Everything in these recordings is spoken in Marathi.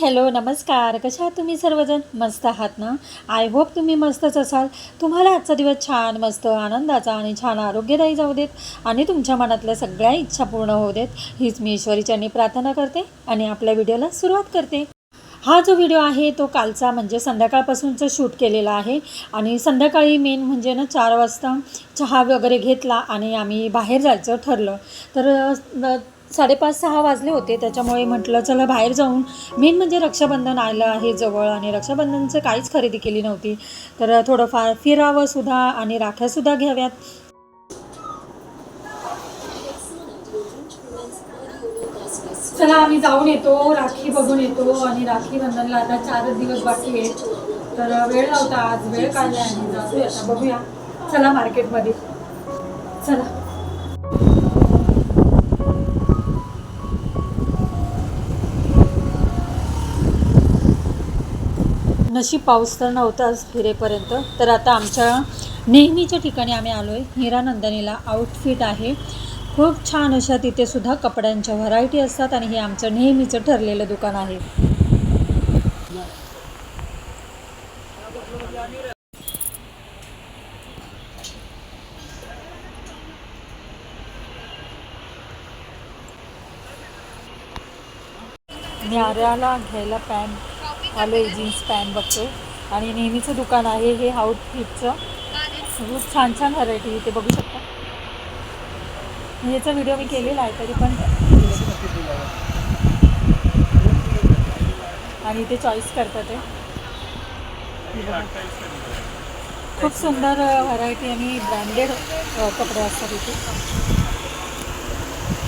हॅलो नमस्कार. कशा आहात तुम्ही सर्वजण? मस्त आहात ना? आय होप तुम्ही मस्तच असाल. तुम्हाला आजचा दिवस छान मस्त आनंदाचा आणि छान आरोग्यदायी जाऊ देत आणि तुमच्या मनातल्या सगळ्या इच्छा पूर्ण होऊ देत, हीच मी ईश्वरीचरणी प्रार्थना करते आणि आपल्या व्हिडिओला सुरुवात करते. हा जो व्हिडिओ आहे तो कालचा म्हणजे संध्याकाळपासूनचं शूट केलेला आहे आणि संध्याकाळी मेन म्हणजे ना 4 वाजता चहा वगैरे घेतला आणि आम्ही बाहेर जायचं ठरलं. तर 5:30-6 वाजले होते. त्याच्यामुळे म्हटलं चला बाहेर जाऊन, मेन म्हणजे रक्षाबंधन आलं आहे जवळ आणि रक्षाबंधनचं काहीच खरेदी केली नव्हती. तर थोडंफार फिरावं सुद्धा आणि राख्यासुद्धा घ्याव्यात. चला आम्ही जाऊन येतो, राखी बघून येतो आणि राखी बंधनला आता 4 दिवस बाकी आहेत. तर वेळ नव्हता, आज वेळ काढला आणि जातोय आता बघूया. चला मार्केटमध्ये चला. नशीब पाऊस तर नव्हताच फिरेपर्यंत. तर आता आमच्या नेहमीच्या ठिकाणी आम्ही आलो आहे. हिरानंदिनीला आउटफिट आहे. खूप छान अशा तिथे सुद्धा कपड्यांच्या व्हरायटी असतात आणि हे आमचं नेहमीचं ठरलेलं दुकान आहे. मी आर्याला घ्यायला पॅन्ट आलो आहे, जीन्स पॅन्ट बघतो आणि नेहमीचं दुकान आहे हे आउटफिटचं. खूप छान छान व्हरायटी इथे बघू शकता. याचा व्हिडिओ मी केलेला आहे तरी पण, आणि ते चॉईस करतात ते. खूप सुंदर व्हरायटी आणि ब्रँडेड कपडे असतात इथे.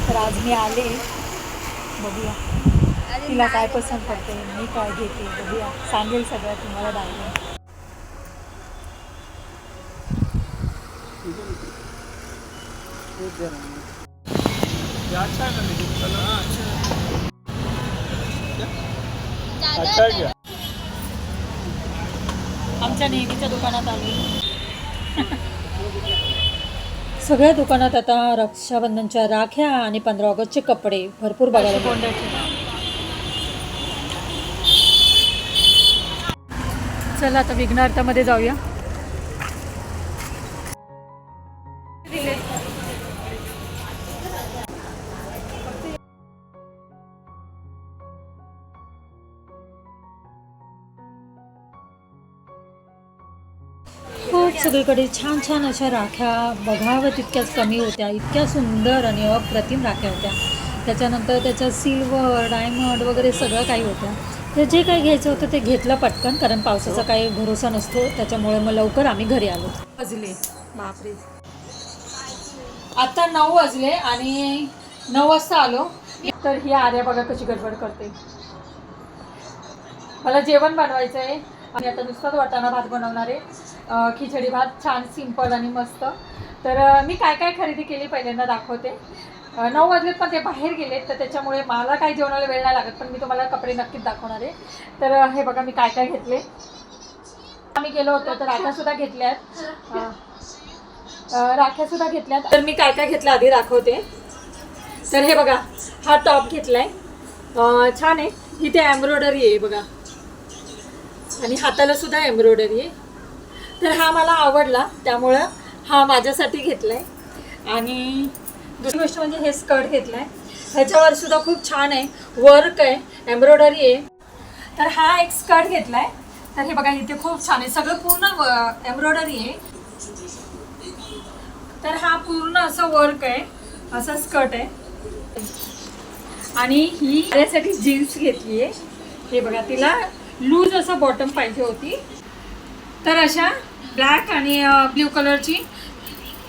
तर आज मी आले, बघूया तिला काय पसंत पडते, मी काय घेते बघूया. सांगेल सगळं तुम्हाला दाखवेन. आमच्या नेहमीच्या दुकानात आलो. सगळ्या दुकानात आता रक्षाबंधनच्या राख्या आणि 15 ऑगस्टचे कपडे भरपूर बघायला मिळतात. चला आता विघ्नार्थामध्ये जाऊया. खूप सगळीकडे छान छान अशा राख्या बघावं तितक्याच कमी होत्या. इतक्या सुंदर आणि अप्रतिम राख्या होत्या. त्याच्यानंतर त्याच्यात सिल्वर, डायमंड वगैरे सगळं काही होतं. तर जे काही घ्यायचं होतं ते घेतलं पटकन, कारण पावसाचा काही भरोसा नसतो. त्याच्यामुळे मग लवकर आम्ही घरी आलो. वाजले बापरे, आता 9 वाजले आणि 9 वाजता आलो. तर ही आर्या बघा कशी गडबड करते. मला जेवण बनवायचं आहे आणि आता नुसताच वाटाणा भात बनवणार आहे. खिचडी भात छान सिंपल आणि मस्त. तर मी काय काय खरेदी केली पहिल्यांदा दाखवते. 9 वाजलेत पण ते बाहेर गेलेत, तर त्याच्यामुळे मला काही जेवणाला वेळ नाही लागत, पण मी तुम्हाला कपडे नक्कीच दाखवणार आहे. तर हे बघा मी काय काय घेतले. आम्ही गेलो होतो तर राख्यासुद्धा घेतल्यात, राख्यासुद्धा घेतल्यात. तर मी काय काय घेतलं आधी दाखवते. तर हे बघा हा टॉप घेतलाय, छान आहे. इथे एम्ब्रॉयडरी आहे बघा आणि हाताला सुद्धा एम्ब्रॉयडरी आहे. तर हा मला आवडला त्यामुळं हा माझ्यासाठी घेतला आहे. आणि दुसरी गोष्ट म्हणजे हे स्कर्ट घेतलं आहे. ह्याच्यावर सुद्धा खूप छान आहे, वर्क आहे, एम्ब्रॉयडरी आहे. तर हा एक स्कर्ट घेतला आहे. तर हे बघा इथे खूप छान आहे, सगळं पूर्ण एम्ब्रॉयडरी आहे. तर हा पूर्ण असं वर्क आहे, असा स्कर्ट आहे. आणि ही त्यासाठी जीन्स घेतली आहे. हे बघा तिला लूज असं बॉटम पाहिजे होती. तर अशा ब्लॅक आणि ब्ल्यू कलरची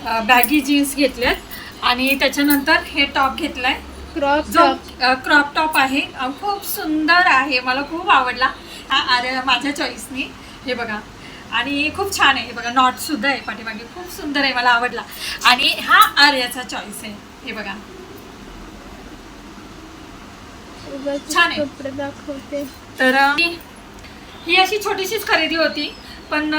बॅगी जीन्स घेतल्यात. आणि त्याच्यानंतर हे टॉप घेतलाय, क्रॉप टॉप आहे. खूप सुंदर आहे, मला खूप आवडला हा आर्या माझ्या चॉईसनी. हे बघा आणि खूप छान आहे. हे बघा नॉट सुद्धा आहे पाठीमागे, खूप सुंदर आहे, मला आवडला. आणि हा आर्याचा चॉईस आहे. हे बघा छान आहे, दाखवते. तर ही अशी छोटीशीच खरेदी होती, पण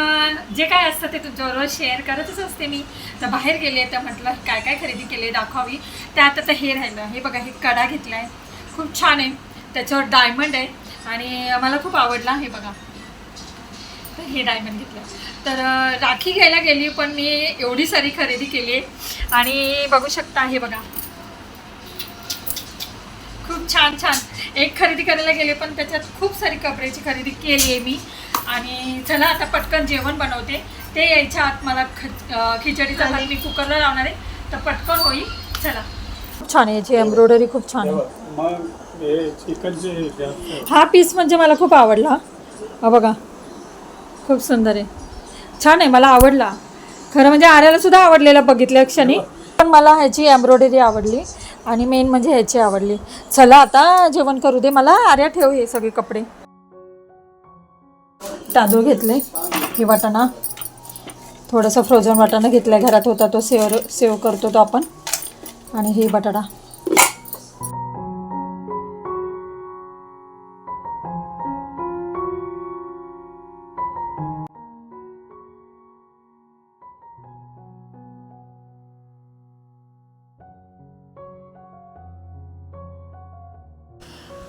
जे काय असतं ते तुमच्याबरोबर शेअर करतच असते मी. तर बाहेर गेले तर म्हटलं काय काय खरेदी केली दाखवावी. त्यात आता हे राहिलं. हे बघा हे कडा घेतला आहे, खूप छान आहे. त्याच्यावर डायमंड आहे आणि मला खूप आवडला. हे बघा, तर हे डायमंड घेतलं. तर राखी घ्यायला गेली पण मी एवढी सारी खरेदी केली आहे. आणि बघू शकता, हे बघा खूप छान छान. एक खरेदी करायला गेले पण त्याच्यात खूप सारी कपड्याची खरेदी केली आहे मी. आणि चला आता पटकन जेवण बनवते. ते यायच्या आत मला खिचडीचा भात मी कुकरला लावणार आहे, तर पटकन होईल. चला. खूप छान आहे, याची एम्ब्रॉयडरी खूप छान आहे. हा पीस म्हणजे मला खूप आवडला. हा बघा, खूप सुंदर आहे, छान आहे, मला आवडला. खरं म्हणजे आर्याला सुद्धा आवडलेला बघितल्या क्षणी, पण मला ह्याची एम्ब्रॉयडरी आवडली आणि मेन म्हणजे ह्याची आवडली. चला आता जेवण करू दे मला. आर्या ठेव हे सगळे कपडे. तांदूळ घेतले, ही वाटाणा, थोडंसं फ्रोझन वाटाणा घेतला, घरात होता तो, सेव करतो तो आपण. आणि ही बटाटा.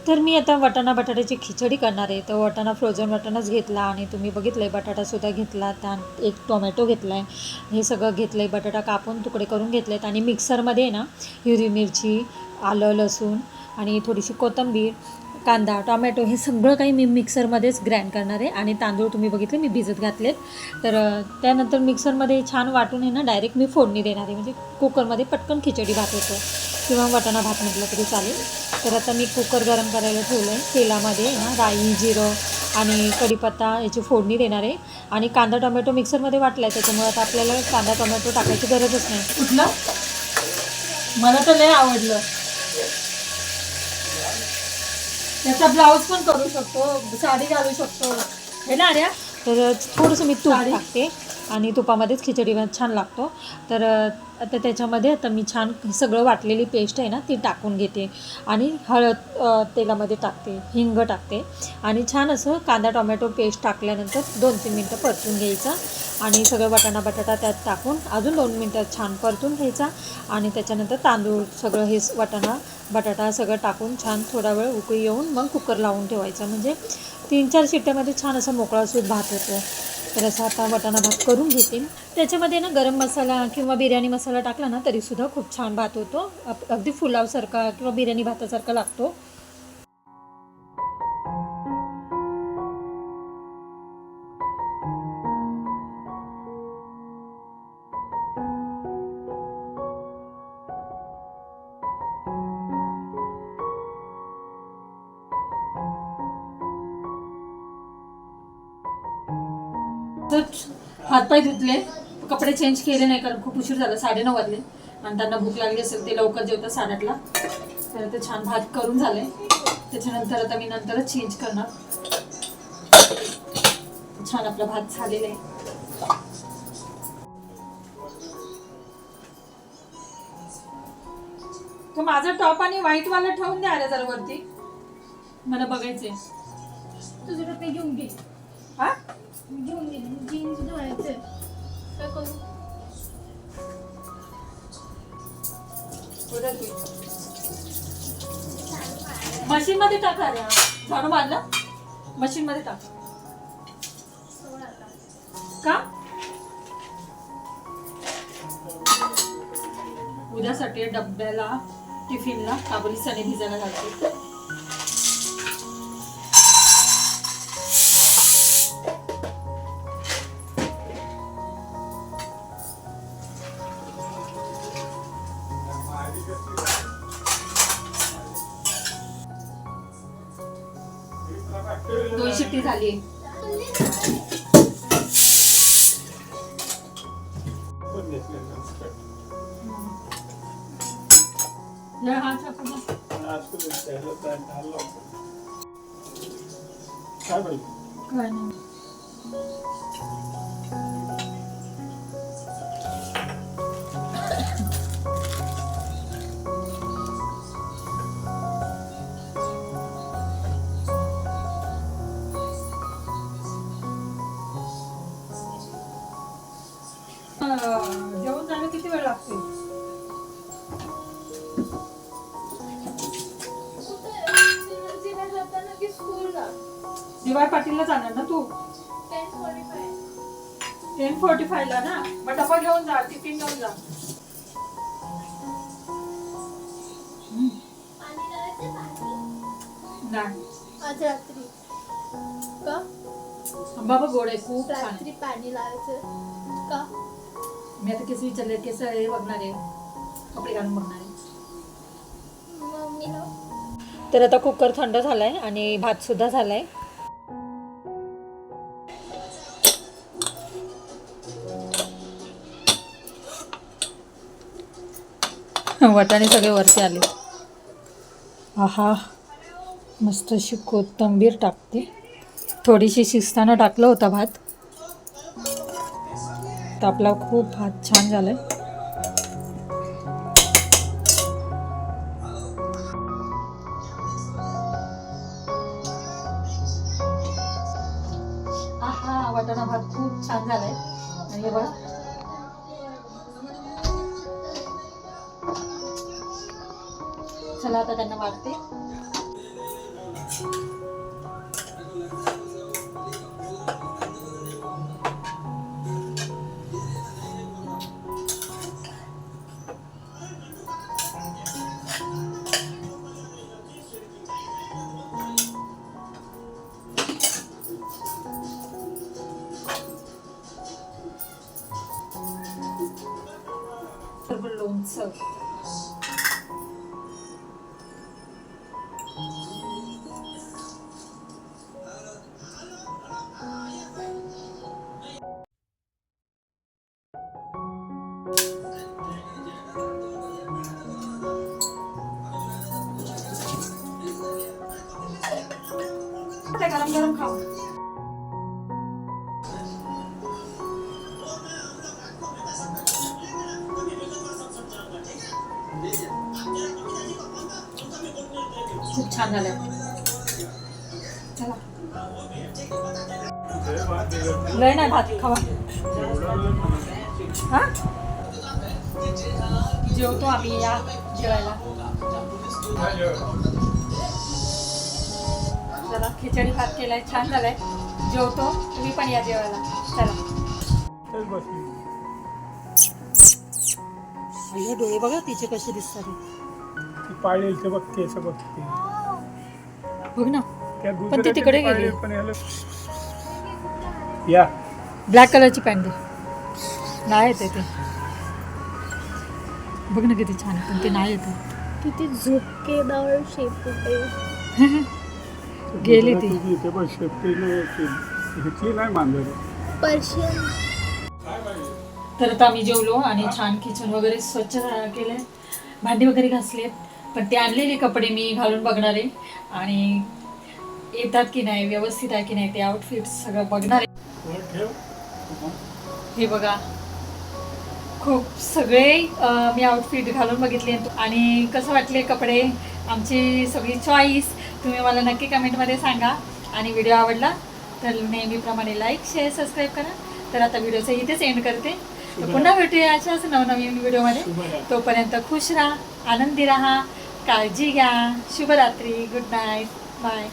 तर मी आता वाटाणा बटाट्याची खिचडी करणार आहे. तर वाटाणा फ्रोझन वाटाणाच घेतला आणि तुम्ही बघितलं आहे बटाटासुद्धा घेतला, त्यात एक टोमॅटो घेतला आहे. हे सगळं घेतलं आहे, बटाटा कापून तुकडे करून घेतले आहेत. आणि मिक्सरमध्ये ना हिरवी मिरची, आलं, लसूण आणि थोडीशी कोथिंबीर, कांदा, टोमॅटो हे सगळं काही मी मिक्सरमध्येच ग्राइंड करणार आहे. आणि तांदूळ तुम्ही बघितले मी भिजत घातलेत. तर त्यानंतर मिक्सरमध्ये छान वाटून आहे ना डायरेक्ट मी फोडणी देणार आहे. म्हणजे कुकरमध्ये पटकन खिचडी भात होतो किंवा वाटाणा भात म्हटलं तरी चालेल. तर आता मी कुकर गरम करायला ठेवलं आहे. तेलामध्ये ना राई, जिरं आणि कढीपत्ता याची फोडणी देणार आहे. आणि कांदा टोमॅटो मिक्सरमध्ये वाटला आहे, त्याच्यामुळे आता आपल्याला कांदा टोमॅटो टाकायची गरजच नाही. कुठलं मला तर लय आवडलं. त्याचा ब्लाऊज पण करू शकतो, साडी घालू शकतो हे ना आर्या. तर थोडंसं मी तूप टाकते आणि तुपामध्येच खिचडी भात छान लागतो. तर आता त्याच्यामध्ये आता मी छान सगळं वाटलेली पेस्ट आहे ना ती टाकून घेते. आणि हळद तेलामध्ये टाकते, हिंग टाकते आणि छान असं कांदा टोमॅटो पेस्ट टाकल्यानंतर 2-3 मिनटं परतून घ्यायचं. आणि सगळं वाटाणा बटाटा त्यात टाकून अजून 2 मिनटं छान परतून घ्यायचा. आणि त्याच्यानंतर तांदूळ सगळं हे वाटाणा बटाटा सगळं टाकून छान थोडा वेळ उकळी येऊन मग कुकर लावून ठेवायचं. म्हणजे 3-4 शिट्ट्यामध्ये छान असा मोकळासूत भात होतो. तर असा आता वाटाणा भात करून घेते. त्याच्यामध्ये ना गरम मसाला किंवा बिर्याणी मसाला टाकला ना तरीसुद्धा खूप छान भात होतो, अगदी पुलावसारखा किंवा बिर्याणी भातासारखा लागतो. तर हातपाय धुतले, कपडे चेंज केले नाही कारण खूप उशीर झाला, 9:30 वाजले आणि त्यांना भूक लागली असेल, ते लवकर जेवतात 8:30ला. तर ते छान भात करून झाले. त्याच्यानंतर आता मी नंतरच चेंज करणार. छान आपला भात झालेला आहे. तो माझा टॉप आणि व्हाईट वाला ठेवून द्या जरा वरती, मला बघायचंय. तुझं ते घेऊन घे. हा घेऊन घे, जीन्स धुवायचे काय करू. मशीन मध्ये टाका रे. झाडू मारला, मशीन मध्ये टाक. का उद्यासाठी डब्याला टिफिनला काबुली चणे भिजायला घालते. दोन शिट्टी झाली. काय नाही. जेवण जायला किती वेळ लागतो. DY पाटीलला जाणार ना तू? 10:45 ला ना. मग डबा घेऊन जा, टिफिन घेऊन जा. नाही आज रात्री का? बाबा गोड आहे खूप छान रात्री पाणी लावायचं का? मी आता केस विचारले, केस हे बघणार आहे, कपडे घालून बघणार आहे. मम्मी तर आता कुकर थंड झालाय आणि भात सुद्धा झालाय. वाटाणे सगळे वरती आले. आहा, मस्त अशी कोथिंबीर टाकते. थोडीशी शिजताना टाकलं होता भात. तर आपला खूप भात छान झालाय. आहा, वाटाणा भात खूप छान झालाय. आणि हे बघा, चला आता त्यांना वाढते. लोणचं गरम गरम खाऊ. खूप छान झालं. चला, लय नाही भात खावा. हा, जेवतो आम्ही, या जेवायला. चला, खिचडी भात केलाय, छान झालाय. जेवतो, तुम्ही पण या जेवायला. चला. अय्या, डोळे बघा तिचे कसे दिसतात. पाळेल ते बघ, केस बघते बघ ना, पण ती तिकडे गेली. या ब्लॅक कलरची पॅन्ट दे. नाही येते ते. बघ ना किती छान, पण ते नाही येते. किती झुपकेदार शेप आहे. गेली ती. ते बघ, ती नाही मांजर. पर्शियन. तर आता आम्ही जेवलो आणि छान किचन वगैरे स्वच्छ केलंय, भांडी वगैरे घासलेत. पण ते आणलेले कपडे मी घालून बघणार आहे आणि येतात की नाही, व्यवस्थित आहे की नाही, ते आउटफिट सगळं बघणार आहे. हे बघा, खूप सगळे मी आउटफिट घालून बघितले आणि कसं वाटले कपडे, आमची सगळी चॉईस तुम्ही मला नक्की कमेंटमध्ये सांगा. आणि व्हिडिओ आवडला तर नेहमीप्रमाणे लाईक, शेअर, सबस्क्राईब करा. तर आता व्हिडिओचं इथेच एंड करते. तर पुन्हा भेटूया अशाच नवनवीन व्हिडिओमध्ये. तोपर्यंत खुश राहा, आनंदी राहा, काळजी घ्या. शुभरात्री, गुड नाईट, बाय.